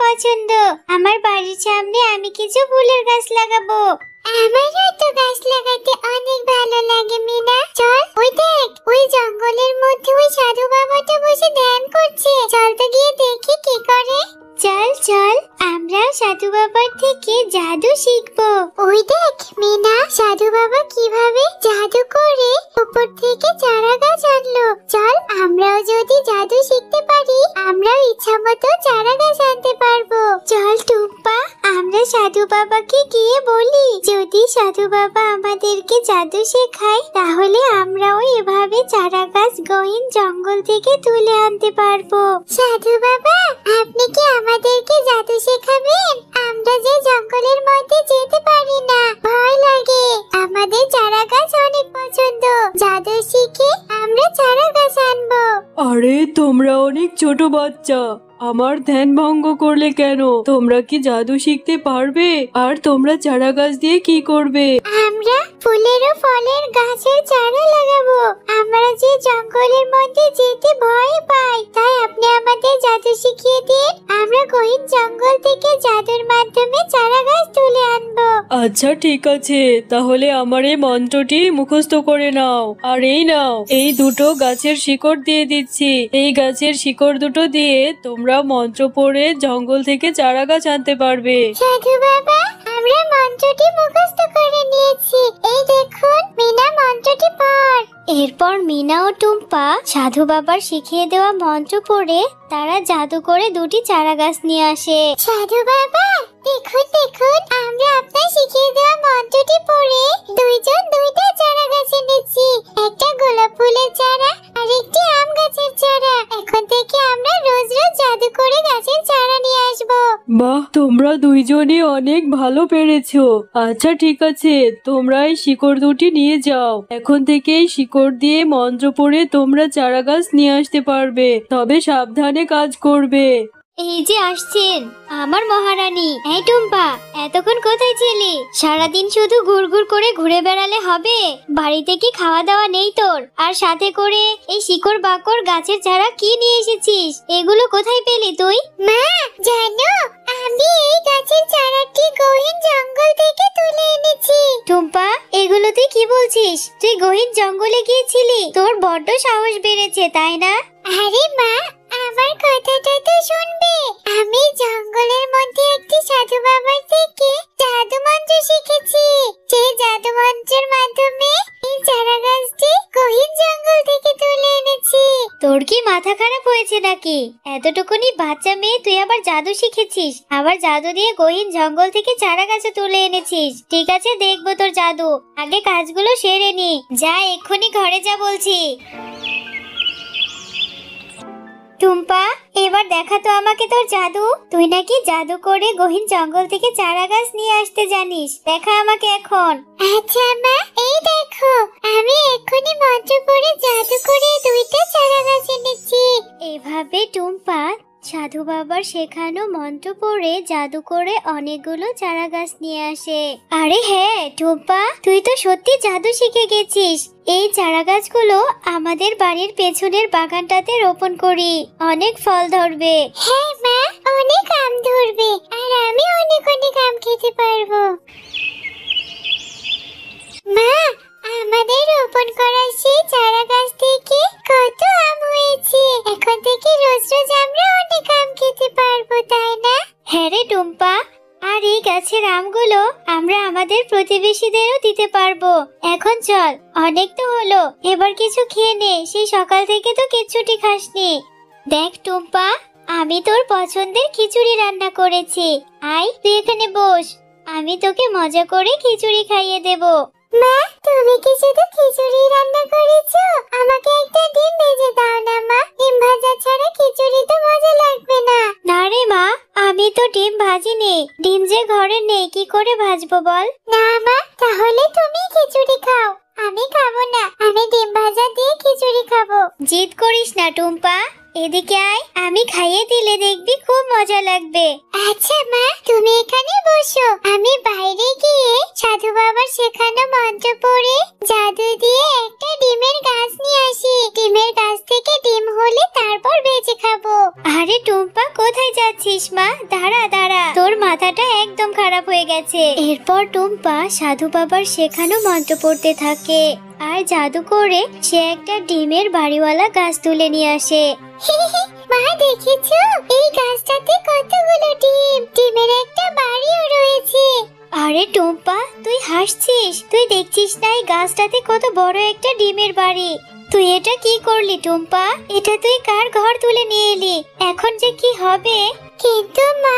পছন্দ। আমার বাড়ির সামনে আমি কিছু ফুলের গাছ লাগাবো। আমারও তো গাছ লাগাতে অনেক ভালো লাগে মিনা। চল, ওই দেখ, ওই জঙ্গলের মধ্যে ওই সাধু বাবাটা বসে ধ্যান করছে। চল তো গিয়ে দেখি কি করে। চল চল, আমরা সাধু বাবার থেকে জাদু শিখবো। ওই দেখ মিনা, সাধু বাবা কিভাবে জাদু করে উপর থেকে চারা গাছ আনলো। চল, আমরাও যদি জাদু শিখতে পারি, আমরাও ইচ্ছা মতো চারা গাছ আনতে পারবো। চল টুম্পা, আমরা সাধু বাবাকে গিয়ে বলি, যদি সাধু বাবা আমাদেরকে জাদু শেখায় তাহলে আমরাও এভাবে চারা গাছ গহীন জঙ্গল থেকে তুলে আনতে পারবো। সাধু বাবা, আপনি কি আমাদেরকে জাদু শেখাবেন? আমরা যে জঙ্গলের মধ্যে যেতে পারি না, ভয় লাগে। আমাদের চারা গাছ অনেক পছন্দ। জাদু শিখে আমরা চারা গাছ আনবো। আরে তোমরা অনেক ছোট বাচ্চা, আমার ধ্যান ভঙ্গ করলে কেন? তোমরা কি জাদু শিখতে পারবে? আর তোমরা চারা গাছ দিয়ে কি করবে? আমরা ফুলের ও ফলের গাছের চারা লাগাবো। আমরা যে জঙ্গলের মধ্যে যেতে ভয় পাই, তাই আপনি আমাদের জাদু শিখিয়ে দিন। আমরা গহীন জঙ্গল থেকে জাদুর মাধ্যমে চারা গাছ তুলে আনবো। আচ্ছা ঠিক আছে, তাহলে আমার এই মন্ত্রটি মুখস্থ করে নাও। আর এই নাও, এই দুটো গাছের শিকড় দিয়ে দিচ্ছি। এই গাছের শিকড় দুটো দিয়ে তোমরা মন্ত্র পড়ে জঙ্গল থেকে চারা গাছ আনতে পারবে। সাধু বাবা, আমরা মন্ত্রটি মুখস্থ করে নিয়েছি। এই দেখুন, মিনা মন্ত্রটি পড়। এরপর মিনা ও টুম্পা সাধু বাবার শিখিয়ে দেওয়া মন্ত্র পড়ে তারা জাদু করে দুটি চারা গাছ নিয়ে আসে। সাধু বাবা, দেখুন দেখুন, আমরা আপনার শিখিয়ে দেওয়া মন্ত্রটি পড়ে দুইজন দুইটা চারা গাছ এনেছি। একটা গোলাপ ফুলের চারা আর একটি আম গাছের চারা। এখন থেকে আমরা রোজ রোজ জাদু করে গাছের চারা নিয়ে আসবো। বাহ, তোমরা দুইজনই অনেক ভালো পেরেছো। আচ্ছা ঠিক আছে, তোমরা এই শিকড় দুটি নিয়ে যাও। এখন থেকে এই শিকড় দিয়ে মন্ত্র পড়ে তোমরা চারা গাছ নিয়ে আসতে পারবে, তবে সাবধানে কাজ করবে। এই যে আসছেন আমার মহারানী। এই টুম্পা, এতক্ষণ কোথায় ছিলি? সারাদিন শুধু ঘুরঘুর করে ঘুরে বেড়ালে হবে? বাড়িতে কি খাওয়া দাওয়া নেই তোর? আর সাথে করে এই শিকড় বাকড় গাছের চারা কি নিয়ে এসেছিস? এগুলো কোথায় পেলি তুই? মা জানো, আমি এই গাছের চারাটি গহীন জঙ্গল থেকে তুলে এনেছি। টুম্পা, এগুলো তুই কি বলছিস? তুই গহীন জঙ্গলে গিয়েছিলি? তোর বড্ড সাহস বেড়েছে, তাই না? আরে মা, আমার কথাটা তো শুনবে। আমি জঙ্গলের মধ্যে একটি সাধু বাবার থেকে জাদু মন্ত্র শিখেছি। সেই জাদু মন্ত্রের মাধ্যমে এই চারা গাছটি গহীন জঙ্গল থেকে তুলে এনেছি। তোর কি মাথা খারাপ হয়েছে নাকি? এতটুকুনি বাচ্চা মেয়ে, তুই আবার জাদু শিখেছিস, আবার জাদু দিয়ে গহীন জঙ্গল থেকে চারা গাছে তুলে এনেছিস। ঠিক আছে, দেখবো তোর জাদু। আগে কাজগুলো সেরে নি। যা, এক্ষুনি ঘরে যা বলছি। টুম্পা, এবার দেখা তো আমাকে তোর জাদু। তুই নাকি জাদু করে গহীন জঙ্গল থেকে চারা গাছ নিয়ে আসতে জানিস। দেখা আমাকে এখন। আচ্ছা মা, এই দেখো, আমি এক্ষুনি মন্ত্র পড়ে জাদু করে দুইটা চারা গাছ এনেছি। এভাবে টুম্পা সাধু বাবার শেখানো মন্ত্র পড়ে জাদু করে অনেকগুলো চারা গাছ নিয়ে আসে। আরে হ্যাঁ টুম্পা, তুই তো সত্যি জাদু শিখে গেছিস। এই চারা গাছগুলো আমাদের বাড়ির পেছনের বাগানটাতে রোপণ করি, অনেক ফল ধরবে। হ্যাঁ মা, অনেক আম ধরবে, আর আমি অনেক অনেক আম খেতে পারবো। মা, আমাদের রোপণ করা সেই চারা গাছ থেকে কত আম হয়েছে। এখন থেকে রোজ রোজ আমরা অনেক আম খেতে পারবো, তাই না? হ্যাঁ রে টুম্পা, আর এই গাছের আমগুলো আমরা আমাদের প্রতিবেশীদেরও দিতে পারবো। এখন চল, অনেক তো হলো, এবার কিছু খেয়ে নে। সেই সকাল থেকে তো কিচ্ছুটি খাসনি। দেখ টুম্পা, আমি তোর পছন্দের খিচুড়ি রান্না করেছি। আয়, তুই এখানে বস, আমি তোকে মজা করে খিচুড়ি খাইয়ে দেবো। মা, তুমি কি শুধু খিচুড়ি রান্না করেছো? আমাকে একটা ডিম ভেজে দাও না মা। ডিম ভাজা ছাড়া খিচুড়ি তো মজা লাগবে না। না রে মা, আমি তো ডিম ভাজিনি। ডিম যে ঘরে নেই, কি করে ভাজবো বল? না মা, তাহলে তুমি খিচুড়ি খাও। আমি খাবো না, আমি ডিম ভাজা দিয়ে খিচুড়ি খাবো। জিদ করিস না টুম্পা, এদিকে আয়, আমি খাইয়ে দিলে দেখবি খুব মজা লাগবে। আচ্ছা মা, তুমি এখানে বসো, আমি বাইরে গিয়ে সাধু বাবার শেখানো মন্ত্র পড়ে জাদু দিয়ে একটা ডিমের গাছ নিয়ে আসি। ডিমের গাছ থেকে ডিম হলে তারপর ভেজে খাবো। আরে টুম্পা, কোথায় যাচ্ছিস মা? দাঁড়া দাঁড়া, তোর মাথাটা একদম খারাপ হয়ে গেছে। এরপর টুম্পা সাধু বাবার শেখানো মন্ত্র পড়তে থাকে আর জাদু করে সে একটা ডিমের বাড়িওয়ালা গাছ তুলে নিয়ে আসে। মা দেখেছো, এই গাছটাতে কতগুলো ডিম, ডিমের একটা বাড়িও রয়েছে। আরে টুম্পা, তুই হাসছিস? তুই দেখছিস না এই গাছটাতে কত বড় একটা ডিমের বাড়ি? তুই এটা কি করলি টুম্পা? এটা তুই কার ঘর তুলে নিয়ে এলি? এখন যে কি হবে? কিন্তু মা,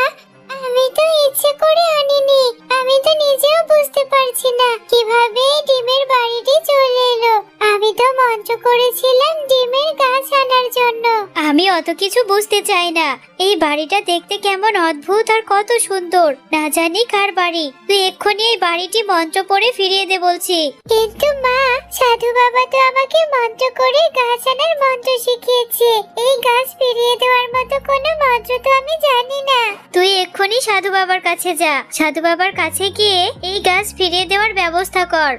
আমি তো ইচ্ছে করে আনিনি। আমি তো নিজেও বুঝতে পারছি না কিভাবে এই ডিমের বাড়িটি চলে এলো। আমি তো মন্ত্র করেছিলাম ডিমের গাছ আনার জন্য। আমি অত কিছু বুঝতে চাই না। এই বাড়িটা দেখতে কেমন অদ্ভুত আর কত সুন্দর, না জানি কার বাড়ি। তুই এক্ষুনি এই বাড়িটি মন্ত্র পড়ে ফিরিয়ে দে বলছি। কিন্তু মা, সাধু বাবা তো আমাকে মন্ত্র করে গাছ আনার মন্ত্র শিখিয়েছে। এই গাছ ফিরিয়ে দেওয়ার মতো কোনো মন্ত্র তো আমি জানি না। তুই এক্ষুনি সাধু বাবার কাছে যা। সাধু বাবার কাছে গিয়ে এই গাছ ফিরিয়ে দেওয়ার ব্যবস্থা কর।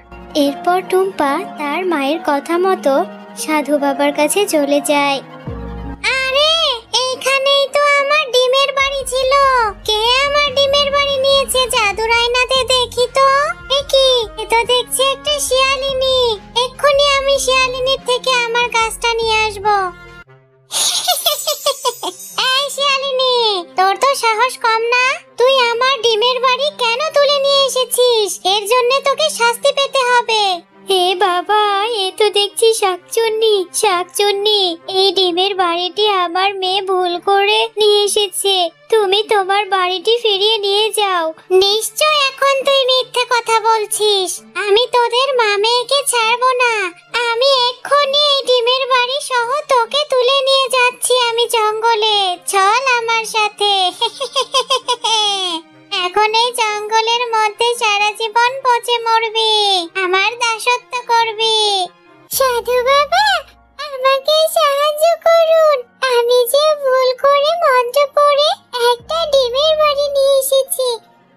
এরপর টুম্পা তার মায়ের কথা মতো সাধু বাবার কাছে চলে যায়। আরে, এইখানেই তো আমার ডিমের বাড়ি ছিল। কে আমার ডিমের বাড়ি নিয়েছে? জাদুর আয়নাতে দেখি তো। এ কি? এ তো দেখছি একটা শিয়ালিনী। এক্ষুনি আমি শিয়ালিনীর থেকে আমার গাছটা নিয়ে আসবো। এই শিয়ালিনী, তোর তো সাহস কম না? তুই আমার ডিমের বাড়ি কেন তুলে নিয়ে এসেছিস? এর জন্য তোকে শাস্তি পেতে হবে। হে বাবা, এ তো দেখছি শাকচুন্নি। শাকচুন্নি, এই ডিমের বাড়িটি আমার মেয়ে ভুল করে নিয়ে এসেছে। তুমি তোমার বাড়িটি ফিরিয়ে নিয়ে যাও। নিশ্চয় এখন তুই মিথ্যে কথা বলছিস। আমি তোদের মা মেয়েকে ছাড়বো না। আমি এক্ষুনি এই ডিমের বাড়ি সহ তোকে তুলে নিয়ে যাচ্ছি আমি জঙ্গলে। চল আমার সাথে। এখন এই জঙ্গলের মধ্যে সারা জীবন পচে মরবি, আমার দাসত্ব করবি। সাধু বাবা, আমাকে সাহায্য করুন। আমি যে ভুল করে মন্ত্র পড়ে একটা ডিমের বাড়ি নিয়ে এসেছি,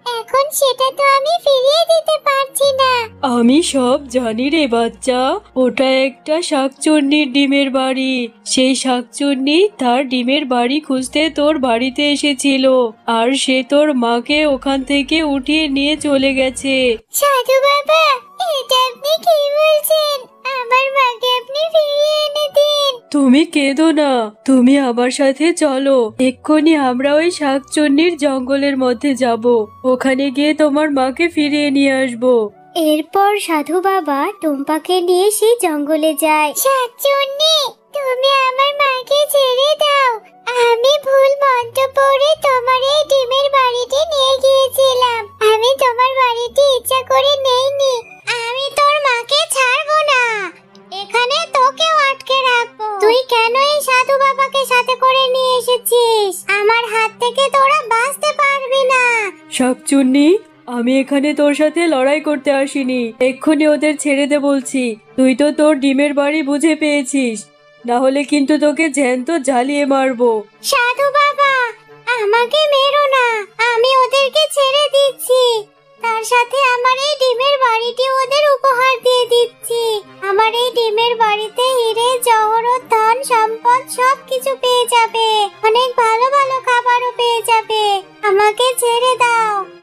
এখন সেটা তো আমি ফিরিয়ে দিতে পারছি না। আমি সব জানি রে বাচ্চা, ওটা একটা শাকচুন্নির ডিমের বাড়ি। সেই শাকচুন্নি তার ডিমের বাড়ি খুঁজতে তোর বাড়িতে এসেছিল, আর সে তোর মাকে ওখান থেকে উঠিয়ে নিয়ে চলে গেছে। সাধু বাবা, এটা আপনি কি বলছেন? আমার মাকে আপনি ফিরিয়ে এনে দিন। তুমি কেঁদো না, তুমি আমার সাথে চলো। এক্ষুনি আমরা ওই শাকচুন্নির জঙ্গলের মধ্যে যাব। ওখানে গিয়ে তোমার মাকে ফিরিয়ে নিয়ে আসবো। এরপর সাধু বাবা টুম্পাকে নিয়ে সেই জঙ্গলে যায়। শাকচুন্নি, তুমি আমার মাকে ছেড়ে দাও। আমি ভুল মন্ত্র পড়ে তোমার এই ডিমের বাড়িতে নিয়ে গিয়েছিলাম। আমি তোমার বাড়িতে ইচ্ছা করে নেইনি। আমি তোর মাকে ছাড়বো না। এখানে তোকেও আটকে রাখবো। তুই কেন এই সাধু বাবাকে সাথে করে নিয়ে এসেছিস? আমার হাত থেকে তোরা বাঁচতে পারবি না। শাকচুন্নি, আমি এখানে তোর সাথে লড়াই করতে আসিনি। এক্ষুনি ওদের ছেড়ে দে বলছি। তুই তো তোর ডিমের বাড়ি বুঝে পেয়েছিস, না হলে কিন্তু তোকে জ্যান্ত জ্বালিয়ে মারবো। সাধু বাবা, আমাকে মেরো না। আমি ওদেরকে ছেড়ে দিচ্ছি। তার সাথে আমার এই ডিমের বাড়িটি ওদের উপহার দিয়ে দিচ্ছি। আমার এই ডিমের বাড়িতে হিরে জহরত ধন সম্পদ সবকিছু পেয়ে যাবে। অনেক ভালো ভালো খাবারও পেয়ে যাবে। আমাকে ছেড়ে দাও।